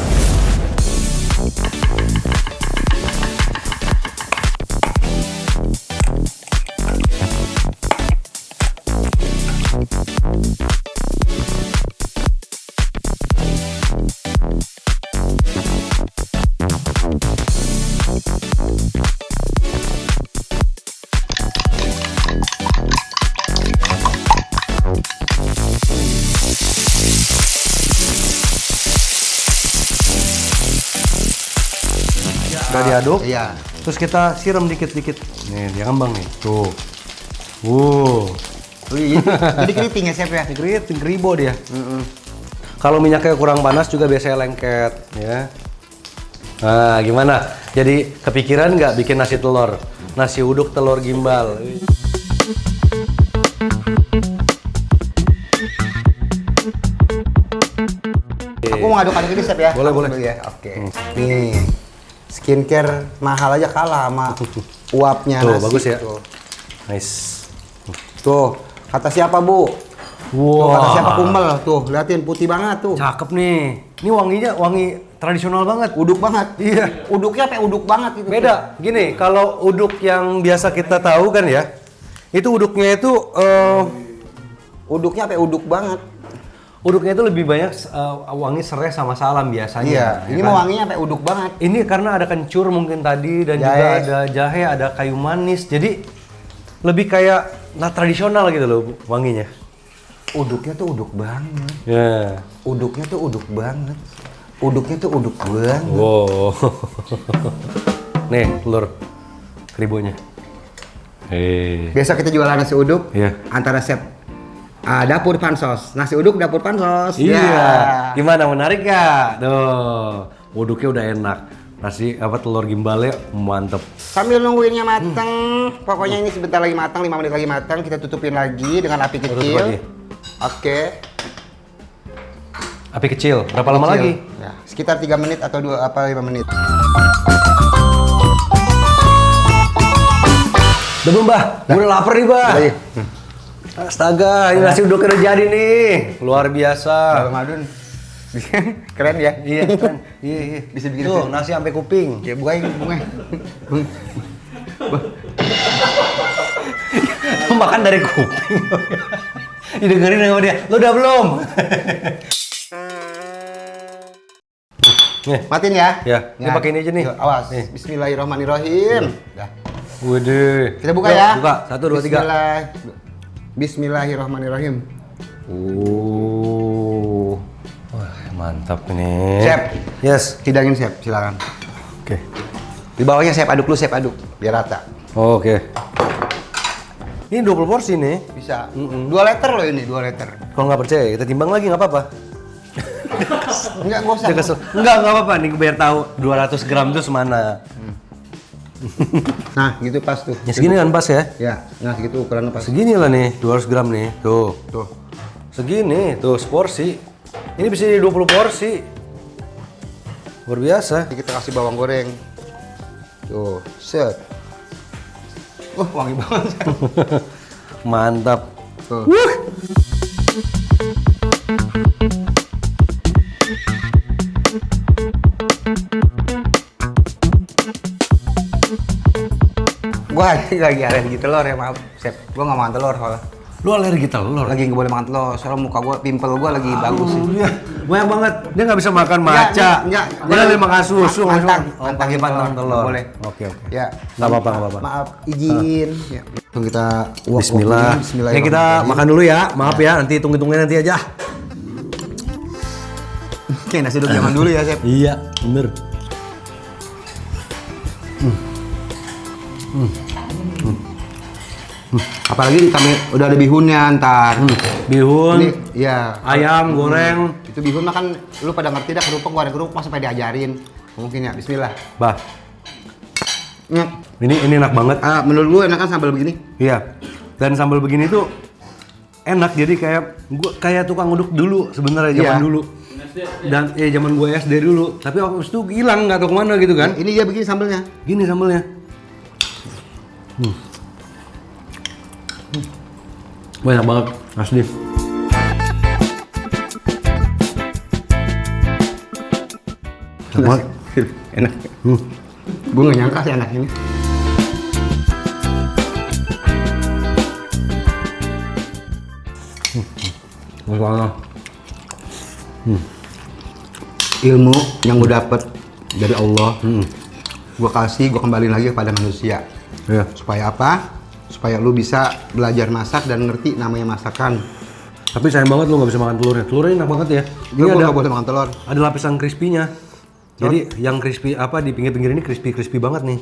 Udah diaduk. Iya. Terus kita siram dikit-dikit. Nih, dia ngembang nih. Tuh. Oh iya. Jadi keriting ya, Chef ya? Keriting, keribo dia. Kalau minyaknya kurang panas juga biasanya lengket, ya. Nah, gimana? Jadi kepikiran nggak bikin nasi telur? Nasi uduk telur gimbal. Aku mau ngaduk-aduk ini, Chef ya? Boleh, Aku boleh. dulu ya. Oke. Nih. Skincare mahal aja kalah sama uapnya Tuh, nasi. bagus ya. Tuh. Nice. Tuh, kata siapa, Bu? Tuh, kata siapa Kumel? Tuh, liatin putih banget tuh. Cakep nih. Ini wanginya wangi tradisional banget. Uduk banget. Iya. Uduknya apa uduk banget itu. Beda. Gini, kalau uduk yang biasa kita tahu kan ya, itu uduknya itu Uduknya apa uduk banget. uduknya itu lebih banyak wangi serai sama salam biasanya. Iya, ya ini kan? mau wanginya apa uduk banget. Ini karena ada kencur mungkin tadi dan Jahe. juga ada jahe, ada kayu manis. Jadi lebih kayak tradisional gitu loh wanginya. Uduknya tuh uduk banget. Ya. Uduknya tuh uduk banget. Uduknya tuh uduk banget. Wow. Nih, telur keribonya. Hei. Biasa kita jualan nasi uduk Iya. antara Chef dapur pansos. Nasi uduk dapur pansos. Iya. Ya. Gimana, menarik gak? Tuh, uduknya udah enak. Nasi telur gimbalnya mantep. Sambil nungguinnya mateng, pokoknya ini sebentar lagi matang, 5 menit lagi matang, kita tutupin lagi dengan api Tutup kecil. lagi. Oke. Api kecil. Berapa lama Kecil. lagi? Ya, sekitar 3 menit atau 5 menit. Udah belum, Bah? Gue udah lapar nih, Bah. Lagi. Astaga, ini nasi uduknya udah jadi nih. Luar biasa. Bang Madun. Keren ya? Iya, kan? Iya. Bisa bikin Tuh, nasi sampai kuping. Ya bukain bunga. Makan dari kuping. Didengerin sama dia. Lu udah belum? Nih. Matiin ya? Ya, ini pakai ini aja nih. Yuk, awas. Nih. Bismillahirrahmanirrahim. Dah. Waduh. Kita buka ya. Buka. 1, 2, 3. Bismillahirrahmanirrahim. Wah, mantap ini. Chef. Yes. Hidangin Chef, silakan. Oke. Di bawahnya Chef aduk dulu, Chef aduk biar rata. Oke. Ini 20 porsi nih. Bisa. 2 liter loh ini, 2 liter. Kalau nggak percaya, kita timbang lagi nggak apa-apa. Enggak usah. Dia kesel. Enggak apa-apa nih biar tahu 200 gram itu semana. Nah, gitu pas tuh. Ya segini kan pas ya? Ya, nah segitu ukurannya pas. Segini lah nih, 200 gram nih. Tuh. Tuh. Segini, tuh seporsi. Ini bisa jadi 20 porsi. Luar biasa. Jadi kita kasih bawang goreng. Tuh, set. Wangi banget. Mantap. Tuh. Gua lagi alergi telur ya, maaf, Chef. Gua nggak makan telur soalnya. Lu alergi telur? Lagi nggak boleh makan telur, soalnya muka gua, pimpel gua lagi bagus sih. Iya, banyak banget. Dia nggak bisa makan maca. Enggak. Dia nggak bisa makan susu. Mantang. Oh, pakai pantang telur. Boleh. Oke. Ya. Nggak apa-apa, nggak apa-apa. Maaf, izin. Ya. Langsung kita Bismillah. Ya kita makan dulu ya. Maaf ya, nanti hitung-hitungnya nanti aja. Kayak nasi uduk zaman dulu ya, Chef. Iya, bener. Apalagi kami udah ada bihunnya ntar. Bihun, Ini, ya. ayam goreng. Itu bihun mah kan lu pada ngerti dah kerupuk, goreng kerupuk mah sampai diajarin. Mungkin ya, bismillah. Bah, Nah, ini enak banget. menurut lu enak kan sambal begini? Iya. Dan sambal begini tuh enak, jadi kayak tukang uduk dulu sebenarnya zaman Iya. dulu. Dan zaman gue SD dulu. Tapi waktu itu hilang nggak tahu kemana gitu kan? Ini dia begini sambalnya. Gini sambalnya. Banyak banget asli. Enak banget. Enak. Gue gak nyangka sih enak ini. Masalah. Ilmu yang gue dapet dari Allah, gue kasih, gue kembaliin lagi kepada manusia. Iya. Supaya apa? Supaya lu bisa belajar masak dan ngerti namanya masakan. Tapi sayang banget lu nggak bisa makan telurnya. Telurnya enak banget ya. Gue gak boleh makan telur. Ada lapisan crispy-nya. Jadi yang crispy apa di pinggir-pinggir ini crispy banget nih.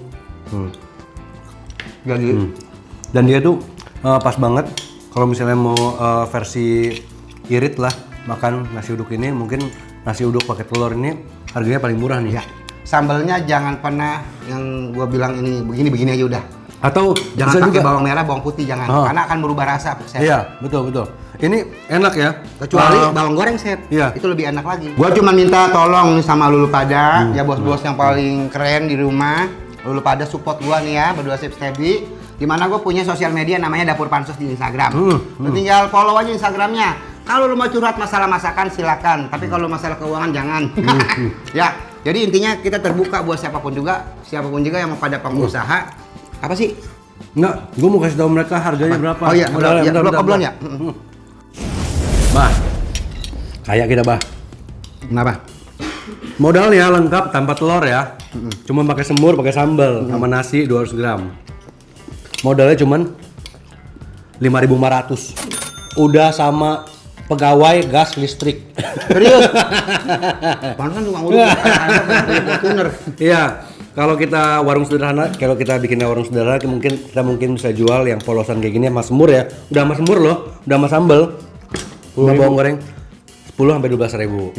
Jadi, Dan dia tuh pas banget kalau misalnya mau versi irit lah makan nasi uduk ini, mungkin nasi uduk pakai telur ini harganya paling murah nih. ya. Sambalnya jangan pernah yang gue bilang ini begini aja udah. Atau Jangan bisa pakai juga bawang merah, bawang putih jangan. Karena akan berubah rasa. Chef. Iya, betul. Ini enak ya. Kecuali bawang goreng set, Iya. itu lebih enak lagi. Gua cuma minta tolong nih sama lulu pada, ya bos-bos yang paling keren di rumah. Lulu pada support gua nih ya, berdua Chef Stebi. Dimana gua punya sosial media namanya Dapur Pansos di Instagram. Lu tinggal follow aja Instagramnya. Kalau lu mau curhat masalah masakan silakan, tapi kalau masalah keuangan jangan. Ya, jadi intinya kita terbuka buat siapapun juga yang mau pada pengusaha. Apa sih? Enggak, gue mau kasih tahu mereka harganya berapa. Oh iya, Bentar, belum ya? Bah, kayak kita bah. Kenapa? Modalnya lengkap tanpa telur ya. Cuma pakai semur, pakai sambal, sama nasi 200 gram. Modalnya cuman 5.500. Udah sama pegawai gas listrik. Serius? Pantesan tukang urut. Fortuner. Iya. Kalau kita warung sederhana, kalau kita bikinnya warung sederhana, kita mungkin bisa jual yang polosan kayak gini sama semur ya. Udah sama semur loh, udah sama sambal. Sama bawang goreng 10 sampai 12.000.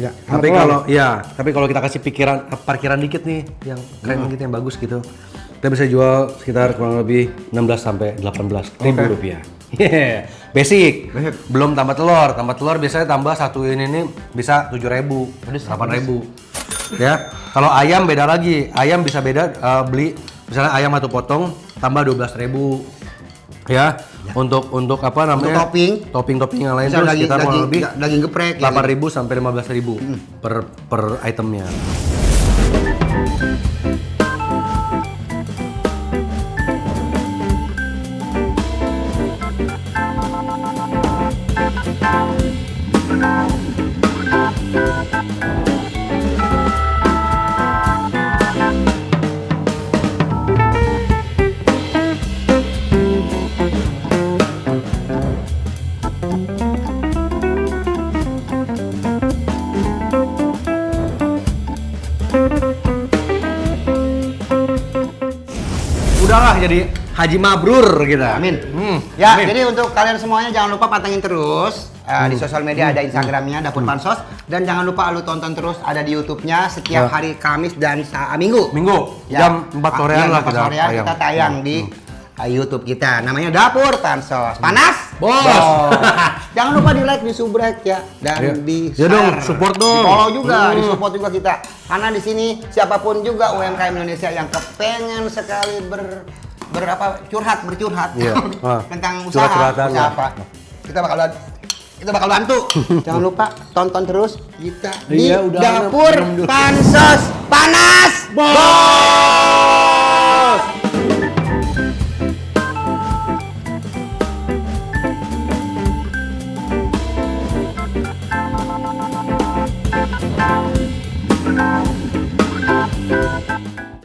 Ya, Tapi kalau kita kasih parkiran dikit nih yang keren gitu yang bagus gitu. Kita bisa jual sekitar kurang lebih 16 sampai 18.000 rupiah. Yeah. Basic. Belum tambah telur. Tambah telur biasanya tambah satu ini bisa 7.000, 8.000. Ya, kalau ayam beda lagi. Ayam bisa beda beli misalnya ayam satu potong tambah 12.000. Ya, untuk apa namanya? Untuk topping yang lain Misal tuh sekitar kurang lebih daging geprek. 8.000 sampai 15.000 per itemnya. Udahlah jadi haji mabrur kita. Amin. Hmm, Ya, amin. jadi untuk kalian semuanya jangan lupa pantengin terus Di sosial media ada Instagramnya Dapur Pansos, dan jangan lupa lu tonton terus ada di YouTube-nya setiap hari Kamis dan Minggu. Jam 4 sorean lah kita tayang. kita tayang di YouTube kita. Namanya Dapur Pansos. Panas? Bos. Jangan lupa di like, di subrek ya, dan di Ya share. dong, support dong. Di follow juga, di support juga kita. Karena di sini siapapun juga UMKM Indonesia yang kepengen sekali bercurhat Iya. tentang usaha Curhat-curhatan. apa. Kita bakal bantu. Jangan lupa tonton terus kita di Iya, udah, Dapur minum dulu. Pansos. Panas, bos.